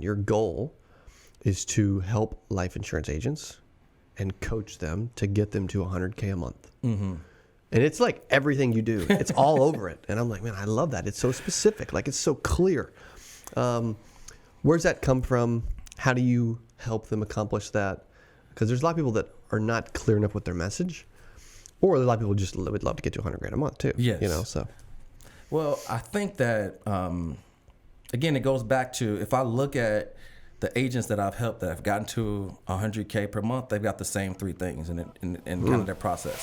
Your goal is to help life insurance agents and coach them to get them to $100K a month. Mm-hmm. And it's like everything you do. It's all over it. And I'm like, man, I love that. It's so specific. Like, it's so clear. Where's that come from? How do you help them accomplish that? Because there's a lot of people that are not clear enough with their message. Or a lot of people just would love to get to $100K a month too. Yes. So. Well, I think that, again, it goes back to, if I look at the agents that I've helped that have gotten to $100K per month, they've got the same three things in kind of their process.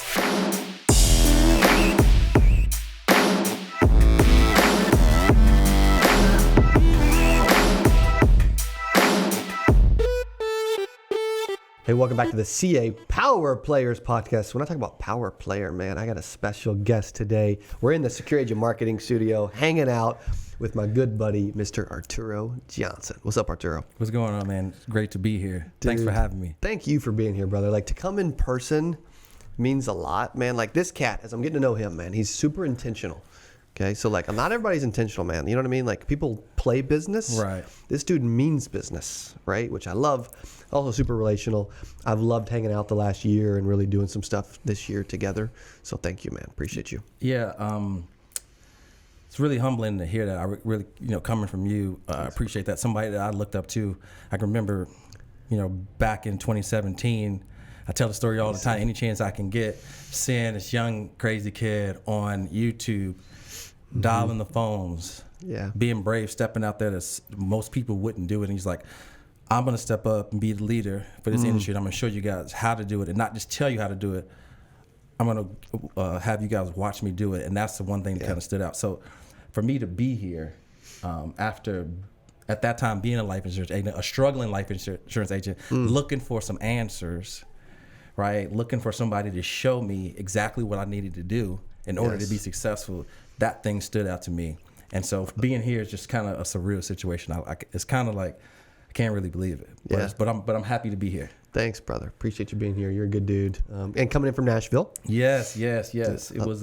Hey, welcome back to the CA Power Players podcast. When I talk about power player, man, I got a special guest today. We're in the Secure Agent Marketing Studio hanging out with my good buddy, Mr. Arturo Johnson. What's up, Arturo? What's going on, man? It's great to be here. Dude, thanks for having me. Thank you for being here, brother. Like, to come in person means a lot, man. Like, this cat, as I'm getting to know him, man, he's super intentional. Okay, so like, not everybody's intentional, man. You know what I mean? Like, people play business. Right. This dude means business, right? Which I love. Also super relational. I've loved hanging out the last year and really doing some stuff this year together. So thank you, man. Appreciate you. Yeah, it's really humbling to hear that. I really, coming from you, I appreciate that. Somebody that I looked up to. I can remember, back in 2017, I tell the story all the time. Any chance I can get, seeing this young crazy kid on YouTube, dialing the phones, being brave, stepping out there that most people wouldn't do it. And he's like, I'm going to step up and be the leader for this industry. And I'm going to show you guys how to do it and not just tell you how to do it. I'm going to have you guys watch me do it. And that's the one thing that kind of stood out. So for me to be here after, at that time, being a life insurance agent, a struggling life insurance agent, looking for some answers, right? Looking for somebody to show me exactly what I needed to do in order to be successful. That thing stood out to me. And so being here is just kind of a surreal situation. It's kind of like, I can't really believe it. But I'm happy to be here. Thanks, brother. Appreciate you being here. You're a good dude. And coming in from Nashville. Yes. It was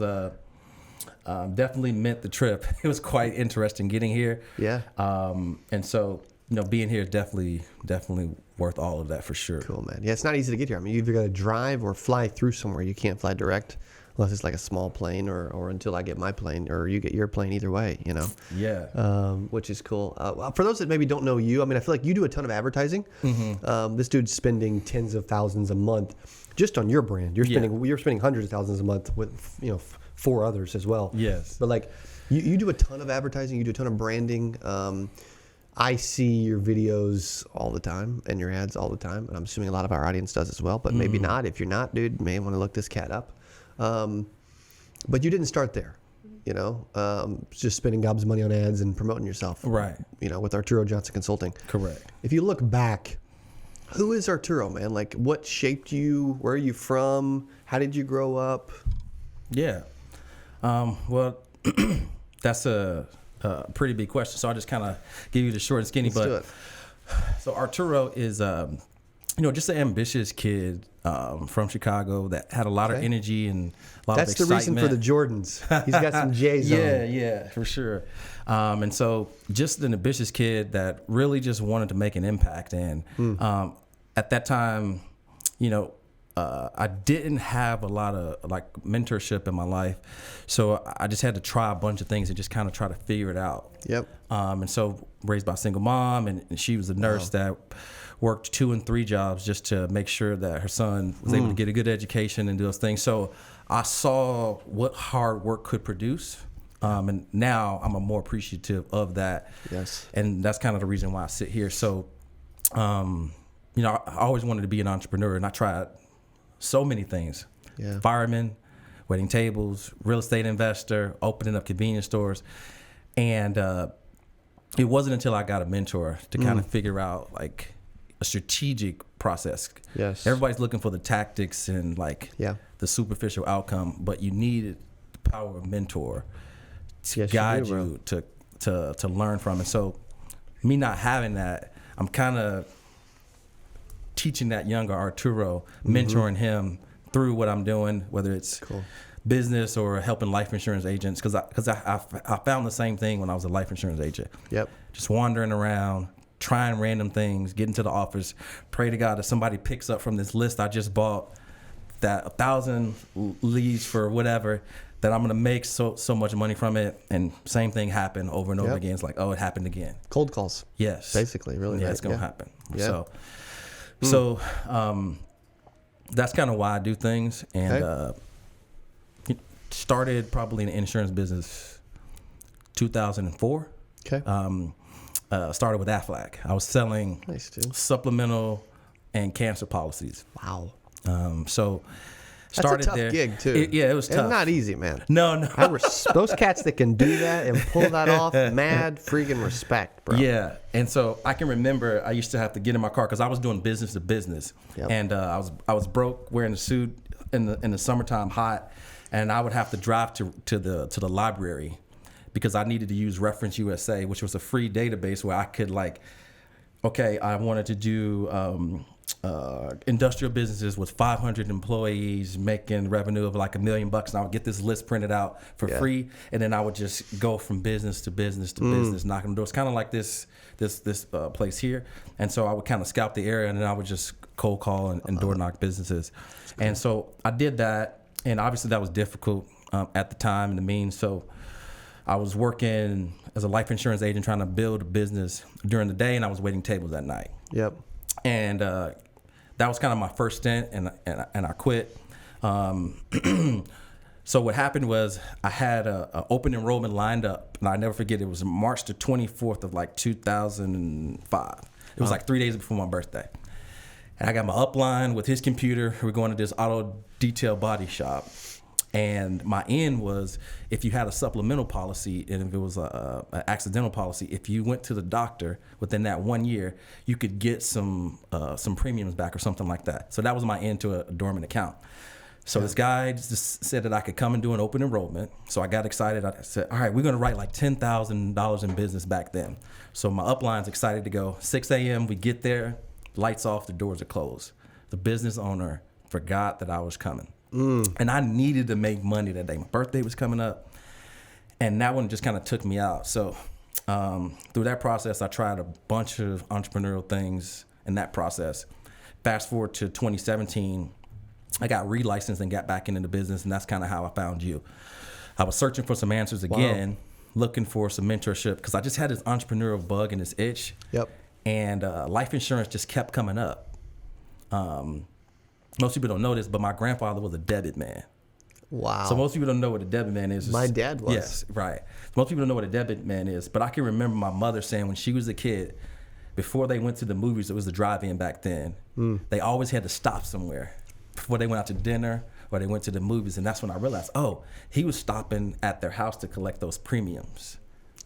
definitely meant the trip. It was quite interesting getting here. Yeah. And so, being here is definitely worth all of that for sure. Cool, man. Yeah, it's not easy to get here. I mean, you either got to drive or fly through somewhere. You can't fly direct unless it's like a small plane or until I get my plane or you get your plane, either way, Yeah. Which is cool. For those that maybe don't know you, I mean, I feel like you do a ton of advertising. Mm-hmm. This dude's spending tens of thousands a month just on your brand. You're spending hundreds of thousands a month with, 4 others as well. Yes. But like you do a ton of advertising, you do a ton of branding. I see your videos all the time and your ads all the time. And I'm assuming a lot of our audience does as well, but maybe not. If you're not, dude, you may want to look this cat up. But you didn't start there, just spending gobs of money on ads and promoting yourself. Right. With Arturo Johnson Consulting. Correct. If you look back, who is Arturo, man? Like, what shaped you? Where are you from? How did you grow up? Yeah. Well, that's a pretty big question. So I'll just kind of give you the short and skinny. Let's do it. So Arturo is, just an ambitious kid from Chicago that had a lot of energy and a lot of excitement. That's the reason for the Jordans. He's got some J's on. Yeah, for sure. And so just an ambitious kid that really just wanted to make an impact. And at that time, I didn't have a lot of like mentorship in my life. So I just had to try a bunch of things and just kind of try to figure it out. Yep. And so raised by a single mom, and she was a nurse that worked 2 and 3 jobs just to make sure that her son was able to get a good education and do those things. So I saw what hard work could produce. And now I'm more appreciative of that. Yes. And that's kind of the reason why I sit here. So, I always wanted to be an entrepreneur, and I tried so many things. Yeah. Fireman, waiting tables, real estate investor, opening up convenience stores. And it wasn't until I got a mentor to kind of figure out like a strategic process. Yes. Everybody's looking for the tactics and the superficial outcome, but you needed the power of a mentor to guide you to learn from. And so me not having that, I'm kind of teaching that younger Arturo, mentoring him through what I'm doing, whether it's business or helping life insurance agents, because I found the same thing when I was a life insurance agent. Yep. Just wandering around, trying random things, get into the office, pray to God that somebody picks up from this list I just bought that 1,000 leads for whatever, that I'm going to make so much money from it. And same thing happened over and over again. It's like, oh, it happened again. Cold calls. Yes. Basically, really. Yeah, right? it's going to happen. Yeah. So that's kind of why I do things. And started probably in the insurance business 2004. Okay. Started with Aflac. I was selling supplemental and cancer policies. Wow. So That's started a tough there. gig too. It was tough. It's not easy, man. No. Those cats that can do that and pull that off, mad freaking respect, bro. Yeah. And so I can remember I used to have to get in my car because I was doing business to business, and I was broke, wearing a suit in the summertime, hot, and I would have to drive to the library because I needed to use Reference USA, which was a free database where I could I wanted to do industrial businesses with 500 employees making revenue of like $1 million, and I would get this list printed out for free, and then I would just go from business to business to business, knocking on doors, kind of like this place here. And so I would kind of scout the area, and then I would just cold call and door knock businesses. And so I did that, and obviously that was difficult at the time and the means. So I was working as a life insurance agent trying to build a business during the day, and I was waiting tables at night. Yep. And that was kind of my first stint, and I quit. So what happened was I had a open enrollment lined up, and I never forget, it was March the 24th of like 2005. It was like 3 days before my birthday. And I got my upline with his computer. We're going to this auto detail body shop. And my end was, if you had a supplemental policy and if it was an accidental policy, if you went to the doctor within that 1 year, you could get some premiums back or something like that. So that was my end to a dormant account. So this guy just said that I could come and do an open enrollment. So I got excited. I said, all right, we're going to write like $10,000 in business back then. So my upline's excited to go. 6 a.m., we get there, lights off, the doors are closed. The business owner forgot that I was coming. And I needed to make money that day. My birthday was coming up, and that one just kind of took me out. So through that process, I tried a bunch of entrepreneurial things in that process. Fast forward to 2017, I got relicensed and got back into the business, and that's kind of how I found you. I was searching for some answers again, looking for some mentorship, because I just had this entrepreneurial bug and this itch. Yep. And life insurance just kept coming up. Most people don't know this, but my grandfather was a debit man. Wow. So most people don't know what a debit man is. My dad was. Yes, right. Most people don't know what a debit man is, but I can remember my mother saying when she was a kid, before they went to the movies, it was the drive-in back then, they always had to stop somewhere before they went out to dinner or they went to the movies. And that's when I realized, he was stopping at their house to collect those premiums.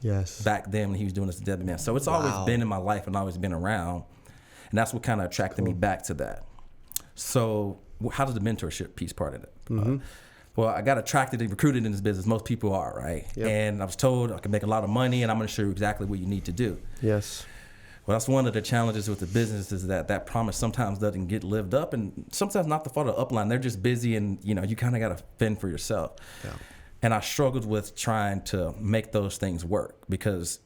Yes. Back then when he was doing this debit man. So it's always been in my life and always been around. And that's what kind of attracted me back to that. So how does the mentorship piece part of it? Well, I got attracted and recruited in this business. Most people are, right? Yep. And I was told I can make a lot of money and I'm going to show you exactly what you need to do. Yes. Well, that's one of the challenges with the business is that promise sometimes doesn't get lived up, and sometimes not the fault of the upline. They're just busy, and you kind of got to fend for yourself. Yeah. And I struggled with trying to make those things work because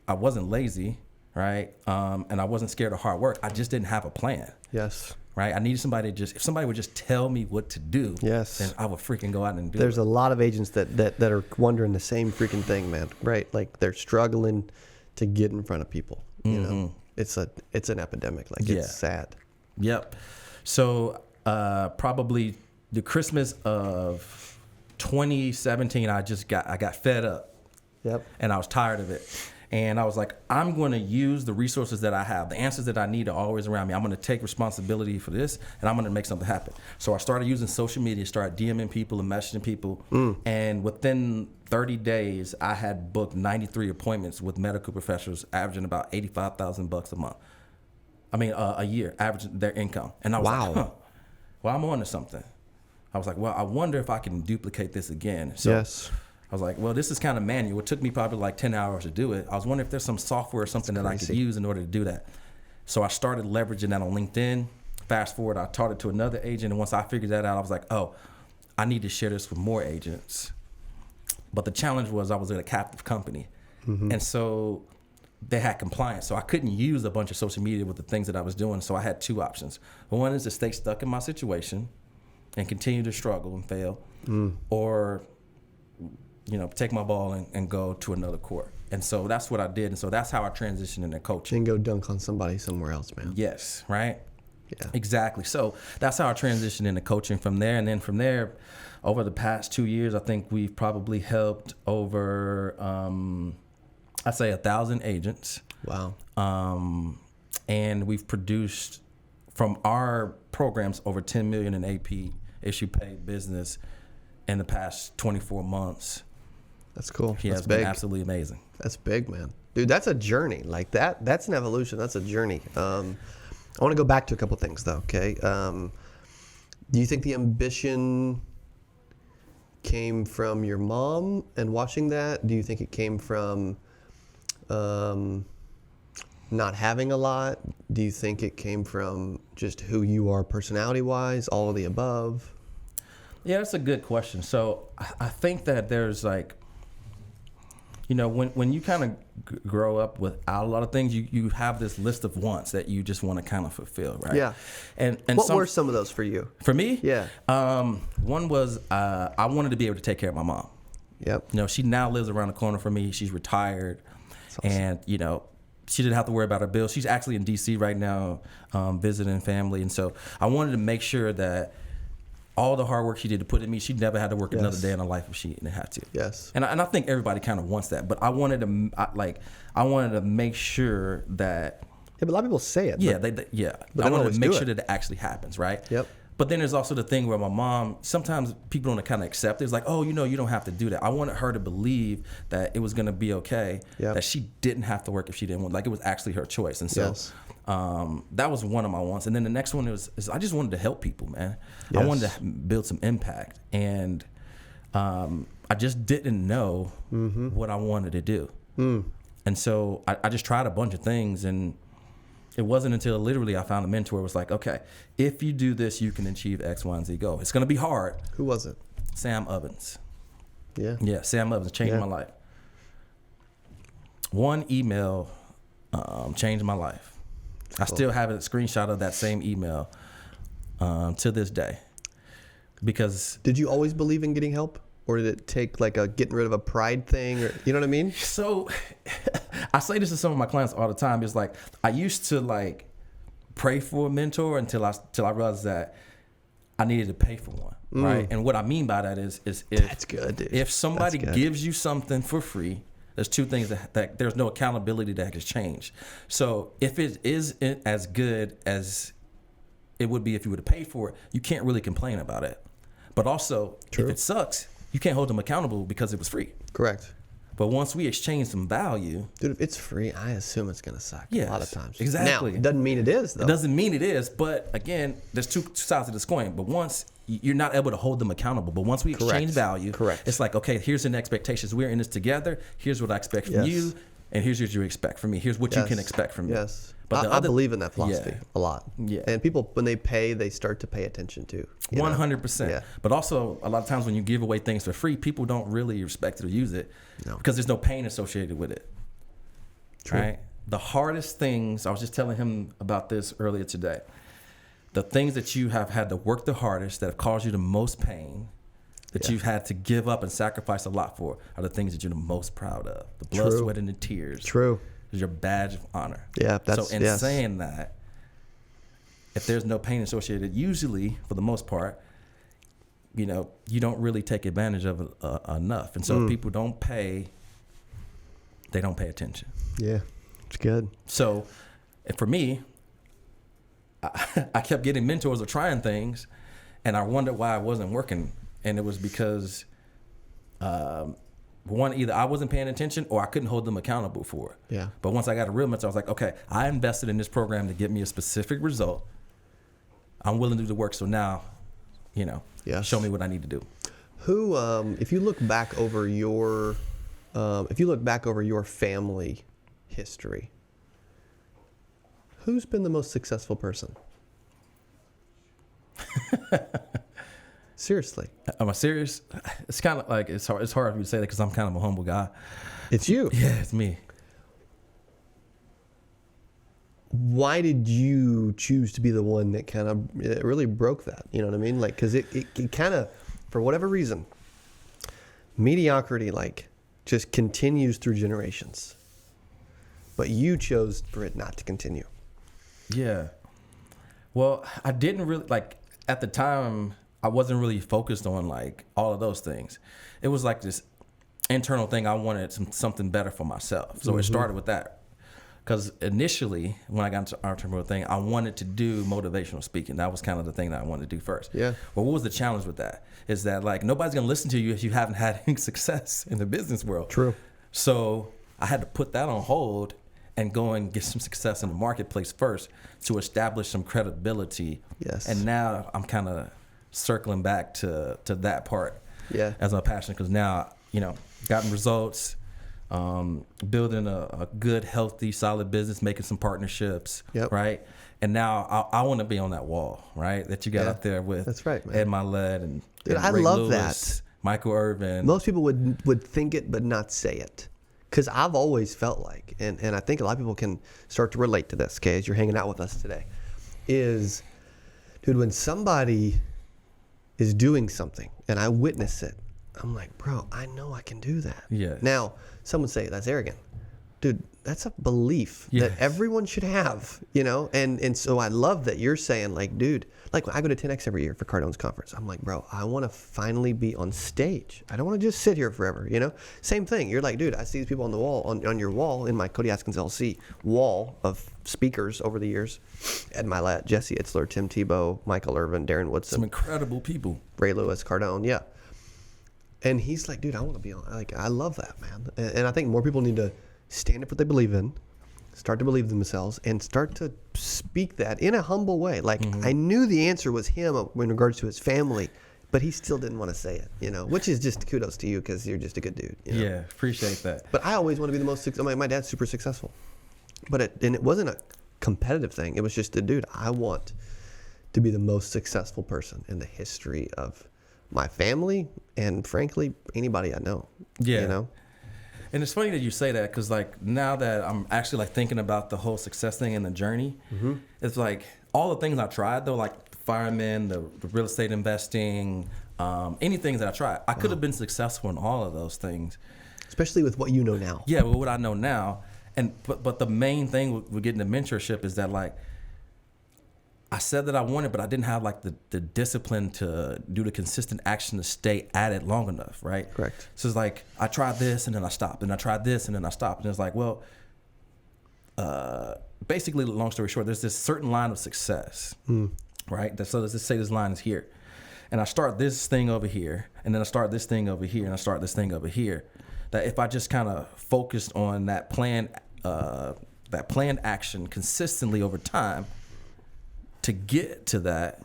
I wasn't lazy, right? And I wasn't scared of hard work. I just didn't have a plan. Yes. Right? I needed somebody if somebody would just tell me what to do, then I would freaking go out and do it. There's a lot of agents that are wondering the same freaking thing, man. Right? Like they're struggling to get in front of people. You know, it's an epidemic. Like it's sad. Yep. So probably the Christmas of 2017, I got fed up. Yep. And I was tired of it. And I was like, I'm going to use the resources that I have. The answers that I need are always around me. I'm going to take responsibility for this, and I'm going to make something happen. So I started using social media, started DMing people and messaging people. And within 30 days, I had booked 93 appointments with medical professionals, averaging about $85,000 a month. A year, averaging their income. And I was like, well, I'm on to something. I was like, well, I wonder if I can duplicate this again. So I was like, well, this is kind of manual. It took me probably like 10 hours to do it. I was wondering if there's some software or something that I could use in order to do that. So I started leveraging that on LinkedIn. Fast forward, I taught it to another agent. And once I figured that out, I was like, I need to share this with more agents. But the challenge was I was at a captive company. And so they had compliance. So I couldn't use a bunch of social media with the things that I was doing. So I had two options. One is to stay stuck in my situation and continue to struggle and fail, or, take my ball and go to another court. And so that's what I did. And so that's how I transitioned into coaching. And go dunk on somebody somewhere else, man. Yes, right? Yeah. Exactly. So that's how I transitioned into coaching from there. And then from there, over the past 2 years, I think we've probably helped over, I'd say 1,000 agents. Wow. And we've produced from our programs over 10 million in AP issue paid business in the past 24 months. That's cool. Yeah, That's it's big. been absolutely amazing. That's big, man. Dude, that's a journey. Like that's an evolution. That's a journey. I want to go back to a couple things though, okay? Do you think the ambition came from your mom and watching that? Do you think it came from not having a lot? Do you think it came from just who you are personality-wise, all of the above? Yeah, that's a good question. So I think that there's like, when you kind of grow up without a lot of things, you have this list of wants that you just want to kind of fulfill, right? Yeah. And what were some of those for you? For me? Yeah. One was I wanted to be able to take care of my mom. Yep. She now lives around the corner from me. She's retired. That's awesome. And, she didn't have to worry about her bills. She's actually in D.C. right now visiting family. And so I wanted to make sure that all the hard work she did to put in me, she never had to work another day in her life if she didn't have to. Yes. And I think everybody kind of wants that. But I wanted to make sure that. Yeah, but a lot of people say it. Yeah, but I wanted to make sure that it actually happens, right? Yep. But then there's also the thing where my mom, sometimes people don't kind of accept it. It's like, oh, you don't have to do that. I wanted her to believe that it was going to be okay, that she didn't have to work if she didn't want. Like, it was actually her choice. And so that was one of my wants. And then the next one is I just wanted to help people, man. Yes. I wanted to build some impact. And I just didn't know what I wanted to do. And so I just tried a bunch of things, and it wasn't until literally I found a mentor who was like, okay, if you do this, you can achieve X, Y, and Z goal. It's going to be hard. Who was it? Sam Ovens. Yeah. Yeah, Sam Ovens changed my life. One email changed my life. I still have a screenshot of that same email to this day. Because did you always believe in getting help? Or did it take like a getting rid of a pride thing? Or, you know what I mean? So I say this to some of my clients all the time. It's like I used to like pray for a mentor until I realized that I needed to pay for one, right? And what I mean by that is if that's good, dude. If somebody gives you something for free, there's two things that there's no accountability that has changed. So if it is as good as it would be if you would have paid for it, you can't really complain about it. But also, if it sucks, you can't hold them accountable because it was free. Correct. But once we exchange some value, dude, if it's free, I assume it's gonna suck a lot of times. Exactly. Now, it doesn't mean it is, though. It doesn't mean it is, but again, there's two sides of this coin. But once you're not able to hold them accountable, but once we exchange value, it's like, okay, here's an expectations. We're in this together. Here's what I expect from you, and here's what you expect from me. Here's what you can expect from me. Yes. But I believe in that philosophy a lot. Yeah. And people, when they pay, they start to pay attention too. 100%. Yeah. But also, a lot of times when you give away things for free, people don't really respect it or use it because there's no pain associated with it. True. Right? The hardest things, I was just telling him about this earlier today. The things that you have had to work the hardest, that have caused you the most pain, that you've had to give up and sacrifice a lot for, are the things that you're the most proud of. The blood, sweat, and the tears. True. Is your badge of honor. Yeah, that's so. In saying that, if there's no pain associated, usually for the most part, you don't really take advantage of it enough. And so if people don't pay, they don't pay attention. Yeah, it's good. So, for me, I kept getting mentors or trying things, and I wondered why it wasn't working, and it was because. One, either I wasn't paying attention or I couldn't hold them accountable for it. Yeah. But once I got a real mentor, I was like, okay, I invested in this program to get me a specific result. I'm willing to do the work. So now, show me what I need to do. Who, if you look back over your family history, who's been the most successful person? Seriously. Am I serious? It's kind of like, it's hard for me to say that because I'm kind of a humble guy. It's you. Yeah, it's me. why did you choose to be the one that kind of really broke that? You know what I mean? Like, because it kind of, for whatever reason, mediocrity like just continues through generations. But you chose for it not to continue. Yeah. Well, I didn't really, like, at the time, I wasn't really focused on, like, all of those things. It was like this internal thing. I wanted something better for myself. So it started with that. Because initially, when I got into entrepreneurial thing, I wanted to do motivational speaking. That was kind of the thing that I wanted to do first. Yeah. But what was the challenge with that? Is that, like, nobody's going to listen to you if you haven't had any success in the business world. True. So I had to put that on hold and go and get some success in the marketplace first to establish some credibility. Yes. And now I'm kind of circling back to that part as my passion, because now, you know, gotten results, building a good, healthy, solid business, making some partnerships, right? And now I want to be on that wall, right? That you got up there with That's right, man. Ed Milet and I Ray love Lewis, that. Michael Irvin. Most people would think it but not say it. Because I've always felt like, and I think a lot of people can start to relate to this, okay, as you're hanging out with us today, is, dude, when somebody is doing something and I witness it, I'm like, bro, I know I can do that. Yes. Now, some would say that's arrogant. Dude, that's a belief that everyone should have, you know? And so I love that you're saying, like, dude, like when I go to 10X every year for Cardone's conference, I'm like, bro, I want to finally be on stage. I don't want to just sit here forever, you know? Same thing. You're like, dude, I see these people on the wall, on your wall, in my Cody Askins LC wall of speakers over the years. Ed Milet, Jesse Itzler, Tim Tebow, Michael Irvin, Darren Woodson. Some incredible people. Ray Lewis, Cardone, And he's like, dude, I want to be on. Like, I love that, man. And I think more people need to stand up for what they believe in, start to believe themselves, and start to speak that in a humble way. Like, I knew the answer was him in regards to his family, but he still didn't want to say it, you know, which is just kudos to you because you're just a good dude. You know? Yeah, appreciate that. But I always want to be the most successful. My dad's super successful, but it wasn't a competitive thing. It was just dude, I want to be the most successful person in the history of my family and, frankly, anybody I know. Yeah. You know? And it's funny that you say that, because, like, now that I'm actually, like, thinking about the whole success thing and the journey, it's like all the things I tried, though, like the fireman, the real estate investing, anything that I tried, I could have been successful in all of those things. Especially with what you know now. Yeah, with what I know now. But the main thing with getting the mentorship is that, like, I said that I wanted, but I didn't have, like, the discipline to do the consistent action to stay at it long enough, right? Correct. So it's like, I tried this and then I stopped, and I tried this and then I stopped. And it's like, well, basically, long story short, there's this certain line of success, right? So let's just say this line is here. And I start this thing over here, and then I start this thing over here, and I start this thing over here. That if I just kind of focused on that planned action consistently over time, to get to that,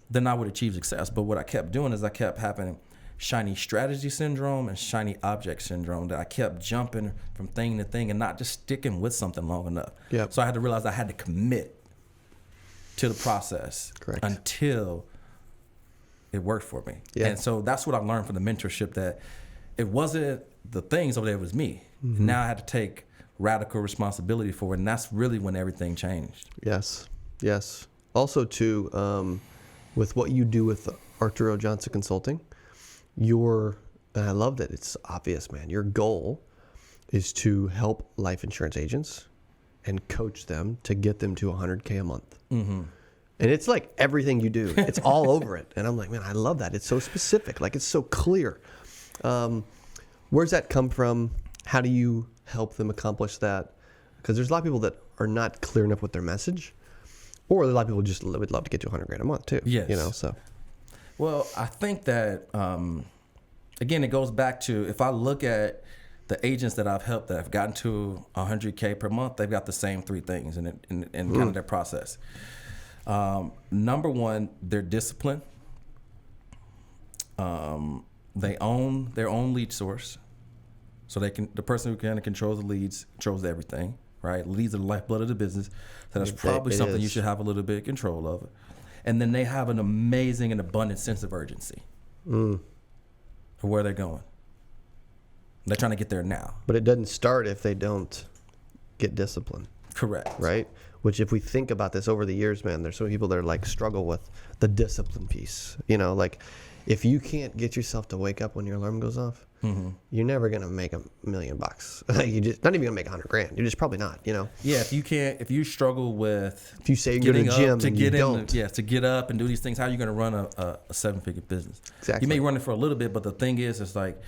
then I would achieve success. But what I kept doing is I kept having shiny strategy syndrome and shiny object syndrome, that I kept jumping from thing to thing and not just sticking with something long enough. So I had to realize I had to commit to the process until it worked for me. And so that's what I learned from the mentorship, that it wasn't the things over there, it was me. And now I had to take radical responsibility for it, and that's really when everything changed. Yes. Also, too, with what you do with Arturo Johnson Consulting, and I love that it's obvious, man, your goal is to help life insurance agents and coach them to get them to $100K a month. And it's like everything you do, it's all over it. And I'm like, man, I love that. It's so specific. Like, it's so clear. Where's that come from? How do you help them accomplish that? Because there's a lot of people that are not clear enough with their message. Or a lot of people just would love to get to $100,000 a month too. Yes. You know, so. Well, I think that, again, it goes back to, if I look at the agents that I've helped that have gotten to $100K per month, they've got the same three things in kind of their process. Number one, they're disciplined. They own their own lead source. So the person who kind of controls the leads controls everything. Right, leads are the lifeblood of the business. So that's probably something you should have a little bit of control of. And then they have an amazing and abundant sense of urgency for where they're going. They're trying to get there now. But it doesn't start if they don't get disciplined. Correct. Right? Which if we think about this over the years, man, there's so many people that are like struggle with the discipline piece. Like if you can't get yourself to wake up when your alarm goes off, you're never going to make $1 million. You just not even going to make $100,000. You're just probably not, Yeah. If you struggle with, if you say you go to the gym to and get you don't. to get up and do these things, how are you going to run a 7-figure business? Exactly. You may run it for a little bit, but the thing is, it's like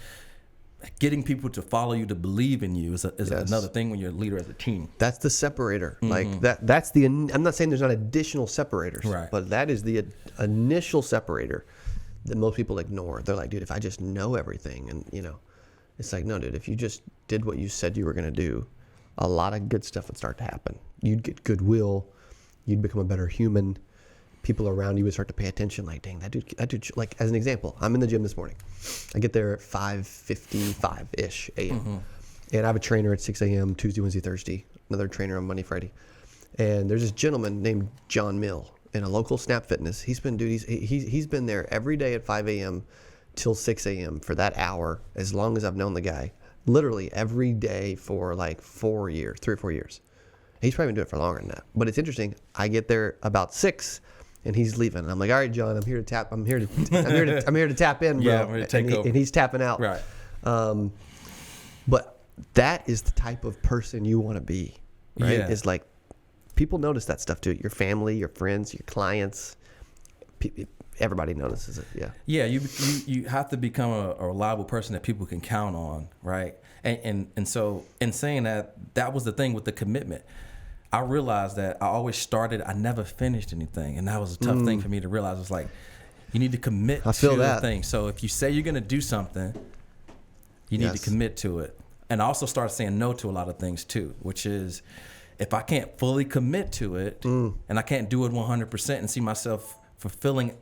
getting people to follow you, to believe in you is another thing when you're a leader as a team. That's the separator. Like that's the, I'm not saying there's not additional separators, Right. but that is the initial separator that most people ignore. They're like, dude, if I just know everything, and it's like, no, dude, if you just did what you said you were going to do, a lot of good stuff would start to happen. You'd get goodwill. You'd become a better human. People around you would start to pay attention. Like, dang, that dude, like, as an example, I'm in the gym this morning. I get there at 5:55-ish a.m. And I have a trainer at 6 a.m. Tuesday, Wednesday, Thursday. Another trainer on Monday, Friday. And there's this gentleman named John Mill in a local Snap Fitness. He's been there every day at 5 a.m. till 6 a.m. for that hour, as long as I've known the guy. Literally every day for like 3 or 4 years. He's probably been doing it for longer than that. But it's interesting. I get there about 6, and he's leaving. And I'm like, all right, John, I'm here to tap in, bro. Yeah, I'm here to take over. And he's tapping out. Right. But that is the type of person you want to be, right? Yeah. It's like people notice that stuff too. Your family, your friends, your clients, everybody notices it. Yeah. Yeah, you have to become a reliable person that people can count on, right? And so in saying that was the thing with the commitment. I realized that I always started, I never finished anything, and that was a tough thing for me to realize. It's like you need to commit to the thing. So if you say you're going to do something, you need to commit to it. And I also started saying no to a lot of things too, which is if I can't fully commit to it and I can't do it 100% and see myself fulfilling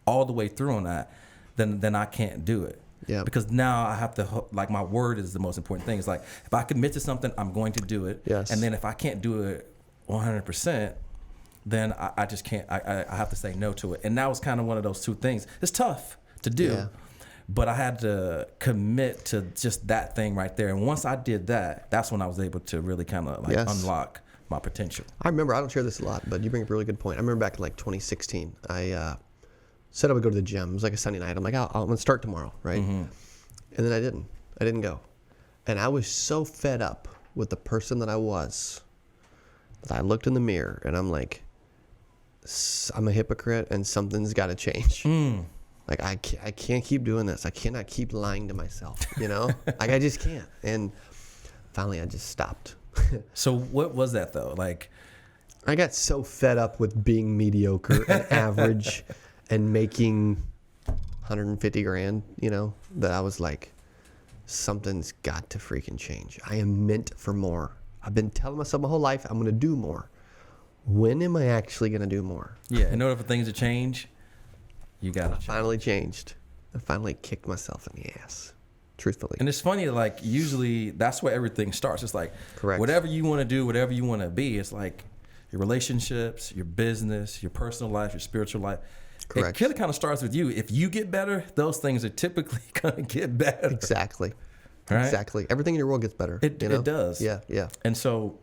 all the way through on that, then I can't do it. Yeah. Because now I have to, like, my word is the most important thing. It's like if I commit to something, I'm going to do it. Yes. And then if I can't do it 100%, then I just can't. I have to say no to it. And that was kind of one of those two things. It's tough to do. Yeah. But I had to commit to just that thing right there. And once I did that, that's when I was able to really kind of like unlock my potential. I remember, I don't share this a lot, but you bring up a really good point. I remember back in like 2016, I said I would go to the gym. It was like a Sunday night. I'm like, I'm going to start tomorrow, right? And then I didn't go. And I was so fed up with the person that I was that I looked in the mirror and I'm like, I'm a hypocrite and something's got to change. Like, I can't keep doing this. I cannot keep lying to myself, Like, I just can't. And finally, I just stopped. So what was that, though? Like, I got so fed up with being mediocre and average and making $150,000, that I was like, something's got to freaking change. I am meant for more. I've been telling myself my whole life I'm going to do more. When am I actually going to do more? Yeah, in order for things to change, you got to change. Finally changed. I finally kicked myself in the ass, truthfully. And it's funny, like, usually that's where everything starts. It's like, correct, whatever you want to do, whatever you want to be, it's like your relationships, your business, your personal life, your spiritual life. Correct. It kind of starts with you. If you get better, those things are typically going to get better. Exactly. Right? Exactly. Everything in your world gets better. It does. Yeah, yeah. And so,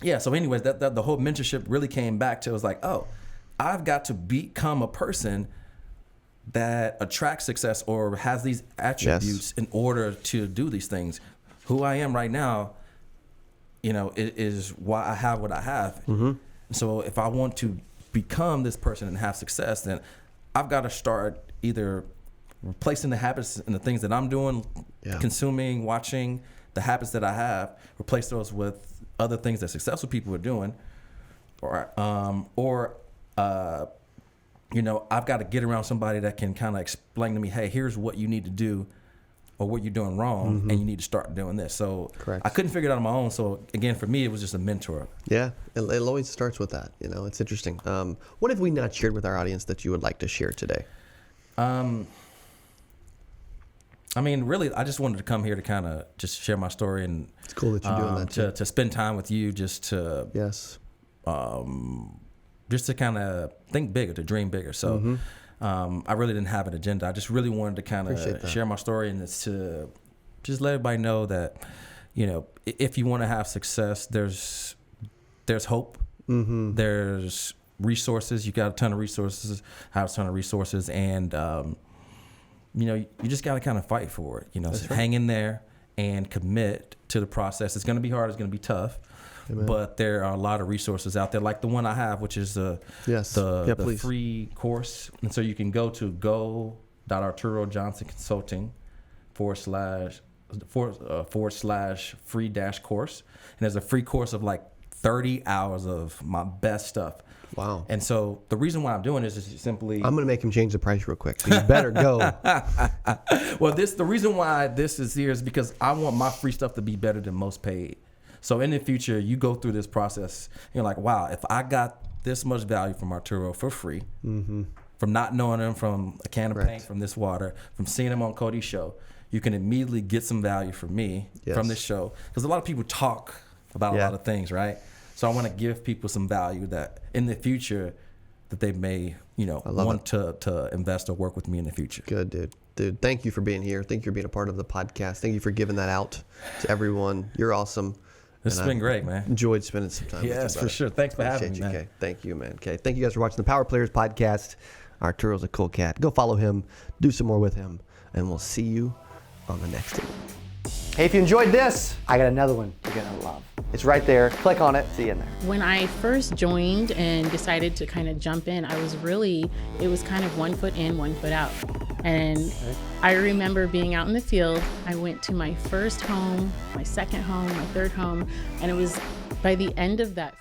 so anyways, that the whole mentorship really came back to, it was like, oh, I've got to become a person that attracts success or has these attributes in order to do these things. Who I am right now, is why I have what I have. So if I want to become this person and have success, then I've got to start either replacing the habits and the things that I'm doing, consuming, watching, the habits that I have, replace those with other things that successful people are doing, or I've got to get around somebody that can kind of explain to me, hey, here's what you need to do or what you're doing wrong, and you need to start doing this. So correct. I couldn't figure it out on my own. So again, for me, it was just a mentor. Yeah, it always starts with that. It's interesting. What have we not shared with our audience that you would like to share today? I mean, really, I just wanted to come here to kind of just share my story, and it's cool that you're doing that too. To spend time with you, just to just to kind of think bigger, to dream bigger. So I really didn't have an agenda. I just really wanted to kind of share my story, and it's to just let everybody know that, if you want to have success, there's there's hope. There's resources. You got a ton of resources. I have a ton of resources, and you know, you just got to kind of fight for it. You know, so hang in there and commit to the process. It's going to be hard. It's going to be tough. Amen. But there are a lot of resources out there, like the one I have, which is the free course. And so you can go to go.arturojohnsonconsulting / free dash course. And there's a free course of like 30 hours of my best stuff. Wow. And so the reason why I'm doing this is simply... I'm going to make him change the price real quick. So you better go. Well, the reason why this is here is because I want my free stuff to be better than most paid. So in the future, you go through this process, you're like, wow, if I got this much value from Arturo for free, from not knowing him, from a can of paint, from this water, from seeing him on Cody's show, you can immediately get some value from me, from this show. Because a lot of people talk about a lot of things, right? So I want to give people some value that in the future that they may, you know, want to invest or work with me in the future. Good, dude. Dude, thank you for being here. Thank you for being a part of the podcast. Thank you for giving that out to everyone. You're awesome. This has been great, man. Enjoyed spending some time with you. Yes, for sure. Thanks for having me, man. Kay. Thank you, man. Okay. Thank you guys for watching the Power Players podcast. Arturo's a cool cat. Go follow him. Do some more with him. And we'll see you on the next one. Hey, if you enjoyed this, I got another one you're going to love. It's right there. Click on it. See you in there. When I first joined and decided to kind of jump in, it was kind of 1 foot in, 1 foot out. And I remember being out in the field. I went to my first home, my second home, my third home, and it was by the end of that